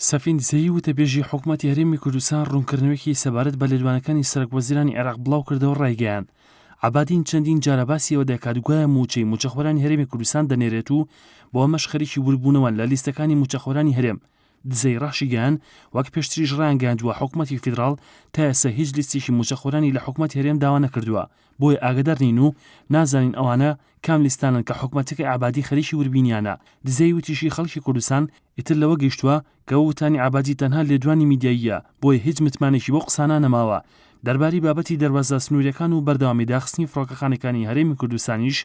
سەفیندزەیی ووتەبێژی حكومەتی هەرێمی كوردستان روونكردنەوەیەکی سەبارەت بە لێدوانەکانی سەرۆکوەزیرانی عێراق بڵاوکردەوە ڕایگەیاند. عەبادین چەندین جارە باسی ئەوە دەکات گوایە موچەی موچەخۆرانی هەرێمی کوردستان دەنێرێت و بۆ ئەمەش خەریکی وربوونەوە لە لیستەکانی موچەخۆرانی هەرێم. دزەی ڕاشی گەیان وەک پێشتریش ڕایگەیاندووە حکومەتی فیدراڵ تا ئێستا هیچ لیستێکی موچەخۆرانی لە حکومەتی هەرێم داوا نەکردووە، بۆیە ئاگادار نین و نازانین ئەوانە کام لیستانن کە حکومەتەکەی عەبادی خەریکی وربینیانە. دزەی وتیشی خەڵکی کوردستان ئیتر لەوە گەیشتووە کە وتانی عەبادی تەنها لێدوانی میدیاییە، بۆیە هیچ متمانێکی بۆ قسانە نەماوە. دەربارەی بابەتی دەواازە سنووریەکان و بەردەوامی داخستنی فڕۆکەخانەکانی هەرێمی کوردستانیش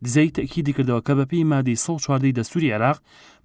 دزەی تەکیدی کردەوە کە بەپێی مادەی 114 دەستوری عێراق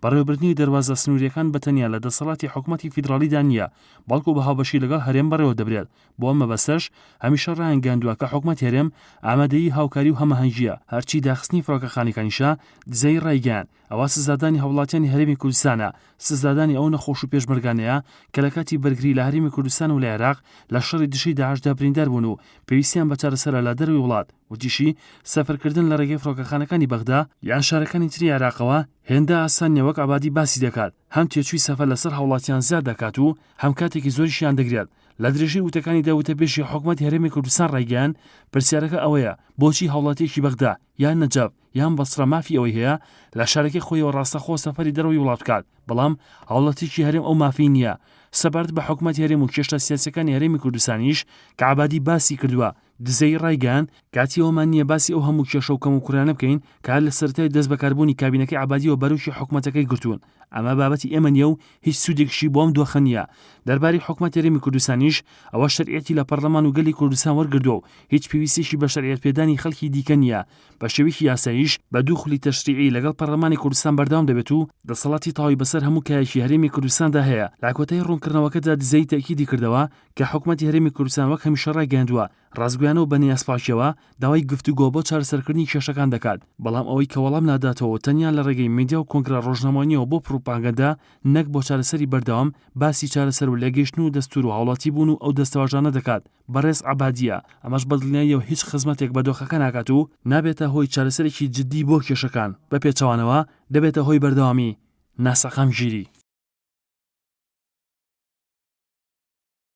بەڕێوەبردننی دەواازە سنووریەکان بەتەنیا لە دەسەڵاتی حکومەتی فیدراڵیدا نییە، بەڵکو بە هاوبەشی لەگەڵ هەرێم بەڕێوە دەبرێت. بۆ ئەمە بەسەرش هەمیشە ڕایگەیاندووە کە حکومەتی هەرێم ئامادەیی هاوکاری و هەمەهەنگیە هەرچی داخستنی فڕۆکەخانەکانیشە. دزەی ڕایگەیاند ئەوە سزادانی هەوڵاتیانی هەرێمی کوردستانە، سزادانی ئەو نەخۆش و پێشمەرگانەیە کە لە کاتی بەرگری لە هەرێمی کوردستان و لە عێراق لە شەڕی دشی داعشدا بریندار بوون و پێویستیان بە چارەسەرە لە دەروی وڵات. وتیشی سەفەرکردن لە ڕێگەی فڕۆکەخانەکانی بەغدا یان شارەکانی تری عێراقەوە هێندە ئاسان وەک عەبادی باسی دەکات، هەم تێچووی سەفەر لەسەر هەوڵاتیان زیاد دەکات و هەم کاتێکی زۆریشیان دەگرێت. لە درێژەی وتەکانیدا وتەبێژی حکومەتی هەرێمی کوردستان ڕایگەیاند پرسیارەکە ئەوەیە بۆچی هەوڵاتیەکی بەغدا یان نەجەف یان بەسرە مافی ئەوەی هەیە لە شارەکەی خۆیەوە ڕاستەخۆ سەفەری دەرەوەی وڵات بکات، بەڵام هەوڵاتیەکی هەرێم ئەو مافی نییە. سەبارەت بە حکومەتی هەرێم و کێشە سیاسیەکانی هەرێمی کوردستانیش کە عەبادی باسی کردووە، دزەی ڕایگەیاند کاتی ئەومان نییە باسی ئەو هەموو کێشە و کەم و کوورانە بکەین کە لە سەرەتای دەست بەکاربوونی کابینەکەی عەبادیەوە بەرەوشی حکومەتەکەی گرتوون. ئەمە بابەتی ئێمە نییە و هیچ سوودێکشی بۆ ئەم دۆخە نییە. دەربارەی حکومەتی هەرێمی کوردستانیش ئەوە شەریعەتی لە پەرلەمان و گەلی کوردستان وەرگردووە و هیچ پێویستیشی بە شەریعەت پێدانی خەڵکی دیکە نییە. بە شێوەیەکی یاساییش بە دوو خولی تەشریعی لەگەڵ پەرلەمانی کوردستان بەردەوام دەبێت و دەسەڵاتی تەواوی بەسەر هەموو کایەکی هەرێمی کوردستاندا هەیە. لە کۆتایی ڕوونکردنەوەکەدا دزەی تەکیدی کردەوە کە حکومەتی هەرێمی کوردستان وەک هەمیشە ڕایگەیاندووە ڕازگویانەوە بە نەیاسپاشیەوە داوای گفتوگۆ بۆ چارەسەرکردنی کێشەکان دەکات، بەڵام ئەوەی کە وەڵام ناداتەوە تەنیا لە ڕێگەی میدیا و کۆنگرە ڕۆژنامەوانیەوە بۆ پروپاگەندا نەک بۆ چارەسەری بەردەوام باسی چارەسەر و لێگەیشتن و دەستور و هاوڵاتی بوون و ئەو دەستەواژانە دەکات. بەڕێز عەبادیە ئەمەش بەدڵنیاییەوە هیچ خزمەتێک بە دۆخەکە ناکات و نابێتە هۆی چارەسەرێکی جددی بۆ کێشەکان، بە پێچەوانەوە دەبێتە هۆی بەردەوامی ناسەقام ژیری.